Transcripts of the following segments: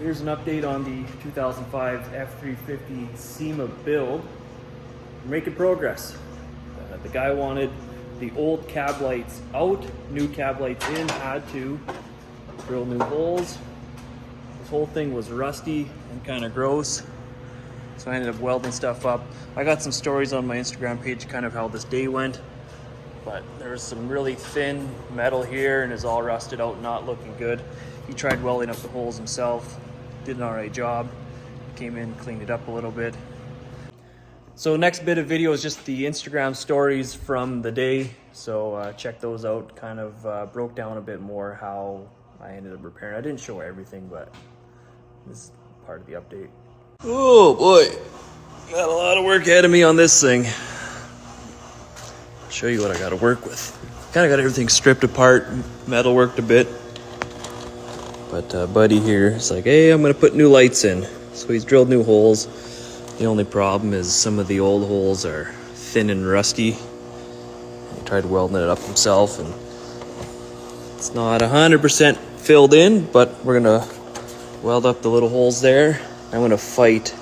Here's an update on the 2005 F350 SEMA build. We're making progress. The guy wanted the old cab lights out, new cab lights in, had to drill new holes. This whole thing was rusty and kind of gross, so I ended up welding stuff up. I got some stories on my Instagram page kind of how this day went, but there's some really thin metal here and is all rusted out, not looking good. He tried welding up the holes himself, did an alright job, came in, cleaned it up a little bit. So next bit of video is just the Instagram stories from the day, so check those out. Kind of broke down a bit more how I ended up repairing. I didn't show everything, but this is part of the update. Oh boy, got a lot of work ahead of me on this thing. I'll show you what I got to work with. Kind of got everything stripped apart, metal worked a bit. But buddy here is like, hey, I'm gonna put new lights in. So he's drilled new holes. The only problem is some of the old holes are thin and rusty. He tried welding it up himself and it's not 100% filled in, but we're gonna weld up the little holes there. I'm gonna fight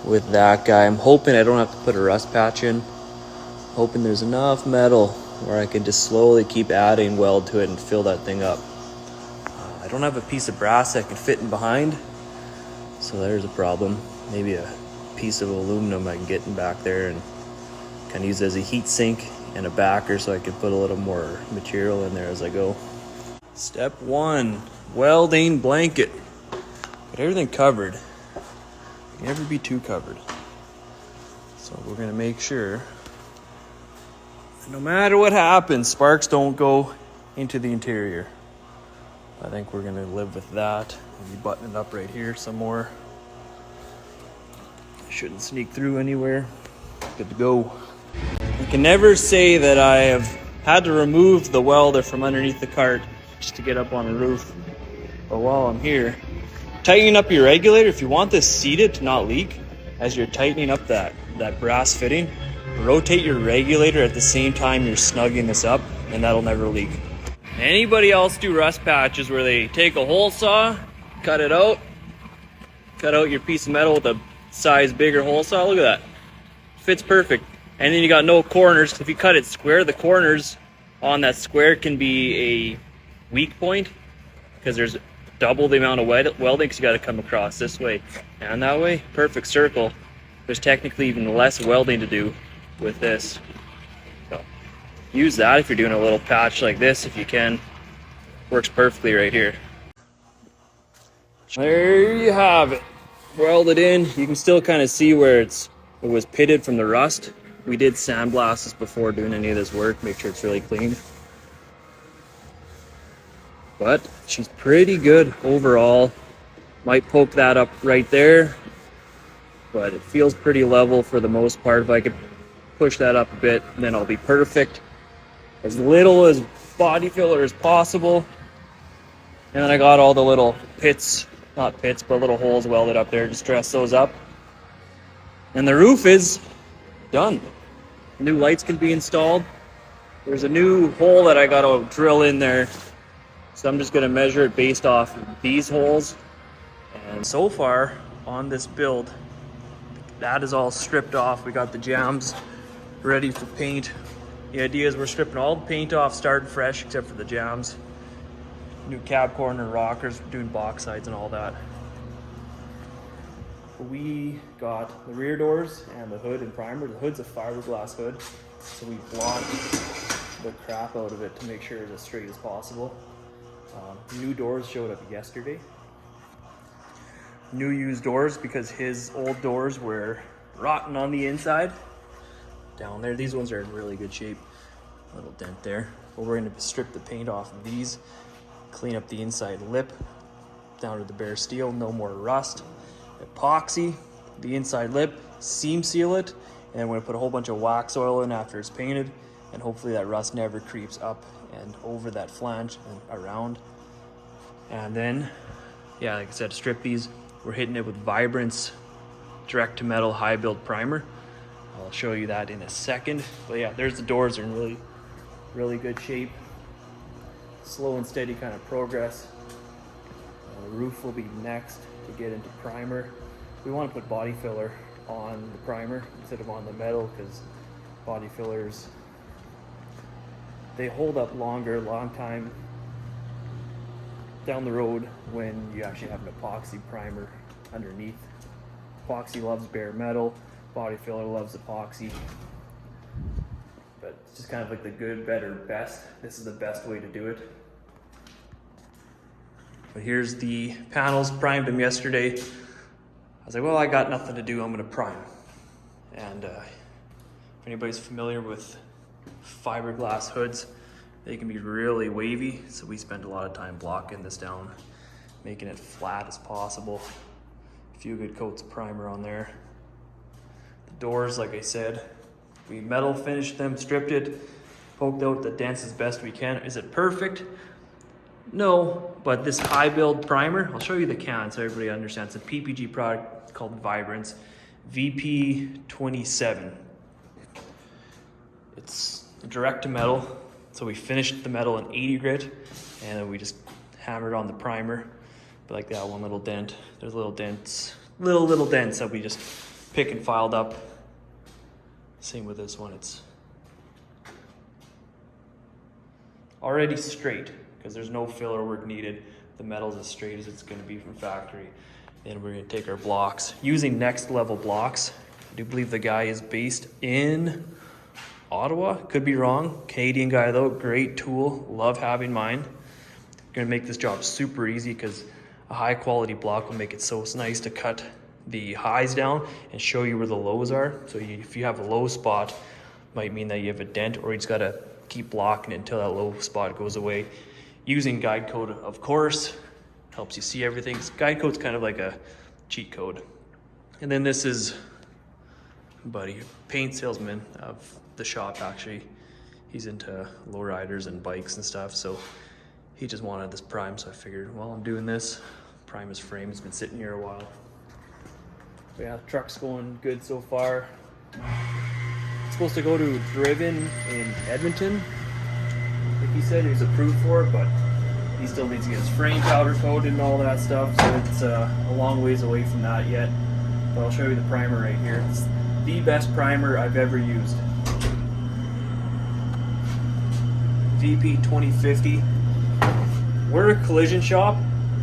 with that guy. I'm hoping I don't have to put a rust patch in. Hoping there's enough metal where I can just slowly keep adding weld to it and fill that thing up. I don't have a piece of brass that can fit in behind, so there's a problem. Maybe a piece of aluminum I can get in back there and kind of use it as a heat sink and a backer so I can put a little more material in there as I go. Step one, welding blanket. Got everything covered. Can never be too covered. So we're gonna make sure that no matter what happens, sparks don't go into the interior. I think we're gonna live with that. Maybe button it up right here some more. Shouldn't sneak through anywhere. Good to go. I can never say that I have had to remove the welder from underneath the cart just to get up on the roof. But while I'm here, tightening up your regulator, if you want this seated to not leak, as you're tightening up that brass fitting, rotate your regulator at the same time you're snugging this up, and that'll never leak. Anybody else do rust patches where they take a hole saw, cut out your piece of metal with a size bigger hole saw? Look at that. Fits perfect. And then you got no corners. If you cut it square, the corners on that square can be a weak point because there's double the amount of welding because you got to come across this way and that way. Perfect circle. There's technically even less welding to do with this. So use that if you're doing a little patch like this if you can. Works perfectly right here. There you have it. Welded in. You can still kind of see where it was pitted from the rust. We did sandblast this before doing any of this work. Make sure it's really clean. But she's pretty good overall. Might poke that up right there, but it feels pretty level for the most part. If I could push that up a bit, then I'll be perfect. As little as body filler as possible. And then I got all the little pits, not pits, but little holes welded up there. Just dress those up. And the roof is done. New lights can be installed. There's a new hole that I got to drill in there. So I'm just going to measure it based off these holes. And so far on this build, that is all stripped off. We got the jambs ready for paint. The idea is we're stripping all the paint off, starting fresh except for the jambs. New cab corner, rockers, doing box sides and all that. We got the rear doors and the hood and primer. The hood's a fiberglass hood, so we blocked the crap out of it to make sure it's as straight as possible. New doors showed up yesterday. New used doors because his old doors were rotten on the inside. Down there, these ones are in really good shape. A little dent there. But we're going to strip the paint off of these, clean up the inside lip down to the bare steel, no more rust. Epoxy the inside lip, seam seal it, and then we're going to put a whole bunch of wax oil in after it's painted, and hopefully that rust never creeps up and over that flange and around. And then, yeah, like I said, strip these. We're hitting it with Vibrance direct to metal high build primer. I'll show you that in a second. But yeah, there's the doors. They're in really good shape. Slow and steady kind of progress. roof will be next to get into primer. We want to put body filler on the primer instead of on the metal, because body fillers, they hold up longer, long time down the road when you actually have an epoxy primer underneath. Epoxy loves bare metal, body filler loves epoxy. But it's just kind of like the good, better, best. This is the best way to do it. But here's the panels, primed them yesterday. I was like, well, I got nothing to do, I'm gonna prime. And if anybody's familiar with fiberglass hoods, they can be really wavy, so we spend a lot of time blocking this down, making it flat as possible. A few good coats of primer on there. The doors, like I said, we metal finished them, stripped it, poked out the dents as best we can. Is it perfect? No, but this high build primer, I'll show you the can so everybody understands. It's a PPG product called Vibrance VP27. It's direct to metal. So we finished the metal in 80 grit, and then we just hammered on the primer. But like that one little dent, there's little dents, little dents that we just pick and filed up. Same with this one, it's already straight because there's no filler work needed. The metal's as straight as it's gonna be from factory. Then we're gonna take our blocks, using Next Level blocks. I do believe the guy is based in Ottawa, could be wrong. Canadian guy though, great tool, love having mine. Gonna make this job super easy because a high quality block will make it so nice to cut the highs down and show you where the lows are. So if you have a low spot, might mean that you have a dent, or you just gotta keep blocking it until that low spot goes away. Using guide code, of course, helps you see everything. Guide code's kind of like a cheat code. And then this is buddy, paint salesman of the shop actually. He's into lowriders and bikes and stuff, so he just wanted this prime, so I figured, well, I'm doing this. Prime his frame, it's been sitting here a while. But yeah, the truck's going good so far. It's supposed to go to Driven in Edmonton. Like he said, he was approved for it, but he still needs to get his frame powder coated and all that stuff, so it's a long ways away from that yet. But I'll show you the primer right here. It's the best primer I've ever used. VP 2050. We're a collision shop,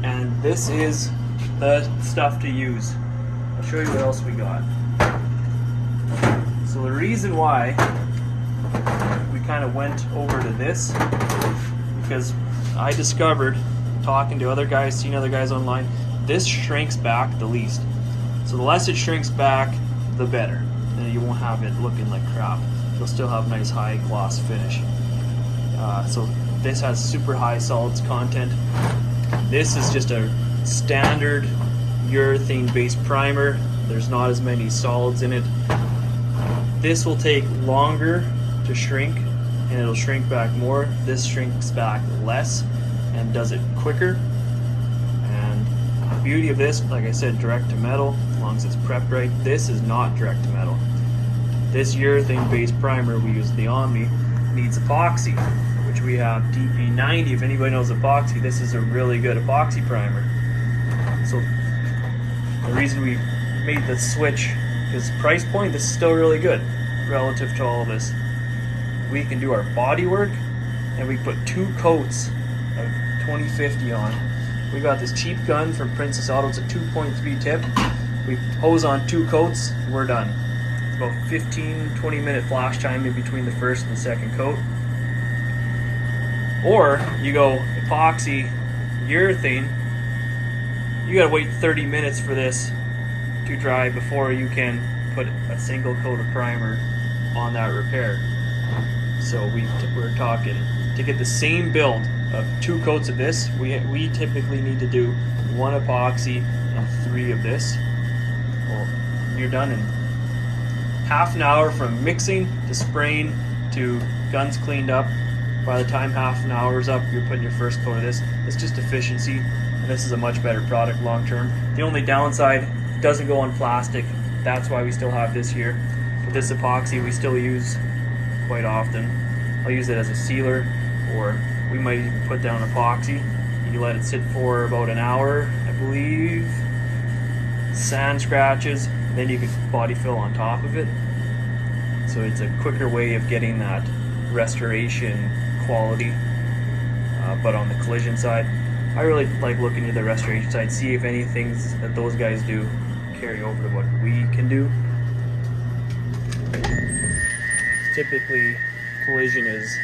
and this is the stuff to use. I'll show you what else we got. So the reason why we kind of went over to this, because I discovered, talking to other guys, seeing other guys online, this shrinks back the least. So the less it shrinks back, the better. Then you won't have it looking like crap. You'll still have nice high gloss finish. So this has super high solids content. This is just a standard urethane based primer. There's not as many solids in it. This will take longer to shrink, and it'll shrink back more. This shrinks back less and does it quicker. And the beauty of this, like I said, direct to metal, as long as it's prepped right. This is not direct to metal. This urethane based primer, we use the Omni, needs epoxy, which we have DP90. If anybody knows epoxy, this is a really good epoxy primer. So the reason we made the switch is price point, this is still really good relative to all of this. We can do our body work, and we put 2 coats of 2050 on. We got this cheap gun from Princess Auto. It's a 2.3 tip. We hose on 2 coats, we're done. It's about 15-20 minute flash time in between the first and second coat. Or you go epoxy urethane, you gotta wait 30 minutes for this to dry before you can put a single coat of primer on that repair. So we're talking, to get the same build of 2 coats of this, we typically need to do 1 epoxy and 3 of this. Well, you're done in half an hour from mixing to spraying to guns cleaned up. By the time half an hour is up, you're putting your first coat of this. It's just efficiency, and this is a much better product long term. The only downside, it doesn't go on plastic. That's why we still have this here. But this epoxy we still use quite often. I'll use it as a sealer, or we might even put down epoxy. You let it sit for about an hour, believe, sand scratches, then you can body fill on top of it. So it's a quicker way of getting that restoration quality. But on the collision side, I really like looking at the restoration side, see if any things that those guys do carry over to what we can do. Typically, collision is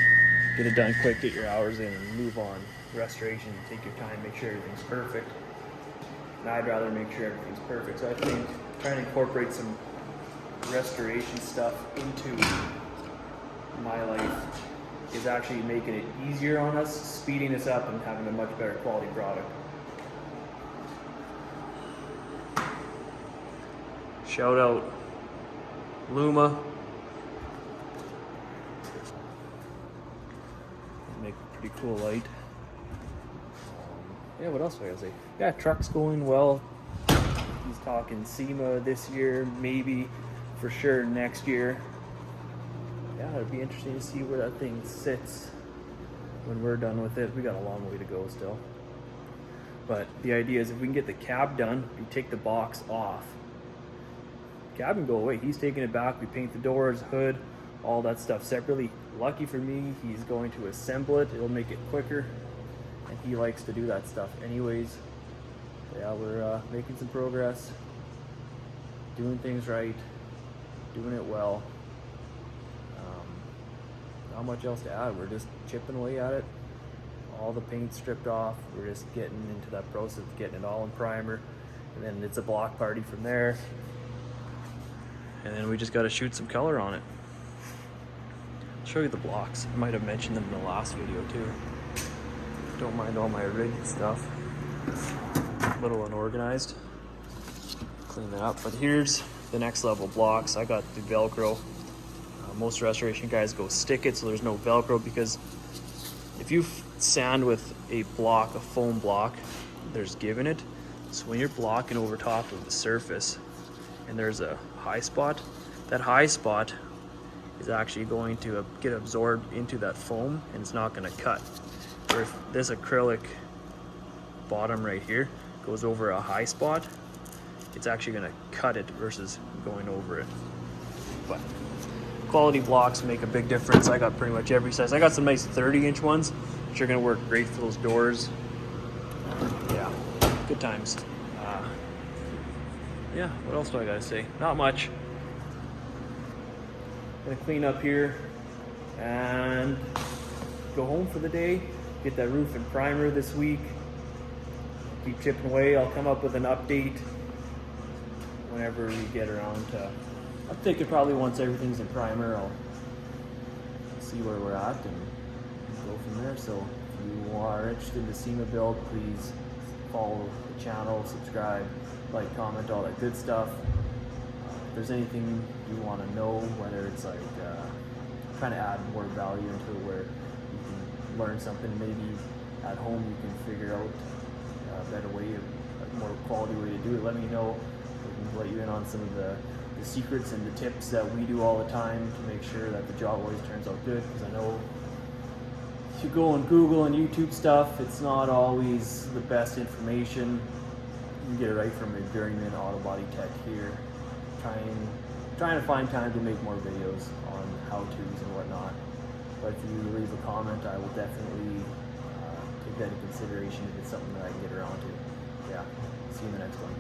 get it done quick, get your hours in, and move on. Restoration, take your time, make sure everything's perfect. And I'd rather make sure everything's perfect. So I think trying to incorporate some restoration stuff into my life is actually making it easier on us, speeding us up, and having a much better quality product. Shout out Luma. Make a pretty cool light. Yeah, what else do I gotta say? Yeah, truck's going well. He's talking SEMA this year, maybe for sure next year. Yeah, it'd be interesting to see where that thing sits when we're done with it. We got a long way to go still. But the idea is if we can get the cab done, we take the box off. Cab can go away. He's taking it back. We paint the doors, hood, all that stuff separately. Lucky for me, he's going to assemble it. It'll make it quicker. And he likes to do that stuff anyways. Yeah, we're making some progress. Doing things right. Doing it well. Not much else to add. We're just chipping away at it. All the paint stripped off. We're just getting into that process of getting it all in primer. And then it's a block party from there. And then we just got to shoot some color on it. I'll show you the blocks. I might have mentioned them in the last video too. Don't mind all my rig stuff. A little unorganized. Clean that up. But here's the next level blocks. I got the Velcro. Most restoration guys go stick it so there's no Velcro, because if you sand with a block, a foam block, there's give in it. So when you're blocking over top of the surface and there's a high spot, that high spot is actually going to get absorbed into that foam and it's not going to cut. Where if this acrylic bottom right here goes over a high spot, it's actually going to cut it versus going over it. But quality blocks make a big difference. I got pretty much every size. I got some nice 30-inch ones, which are going to work great for those doors. Yeah, good times. Yeah, what else do I gotta say? Not much. Gonna clean up here and go home for the day. Get that roof and primer this week. Keep chipping away. I'll come up with an update whenever we get around to. I'll take it probably once everything's in primer. I'll see where we're at and go from there. So if you are interested in the SEMA build, please follow the channel, subscribe, like, comment, all that good stuff. If there's anything you want to know, whether it's like trying to add more value into it where you can learn something, maybe at home you can figure out a better way, a more quality way to do it, let me know. We can let you in on some of the secrets and the tips that we do all the time to make sure that the job always turns out good, because I know if you go on Google and YouTube stuff, it's not always the best information. You can get it right from a Journeyman Auto Body Tech here. Trying to find time to make more videos on how-tos and whatnot. But if you leave a comment, I will definitely take that into consideration if it's something that I can get around to. Yeah, see you in the next one.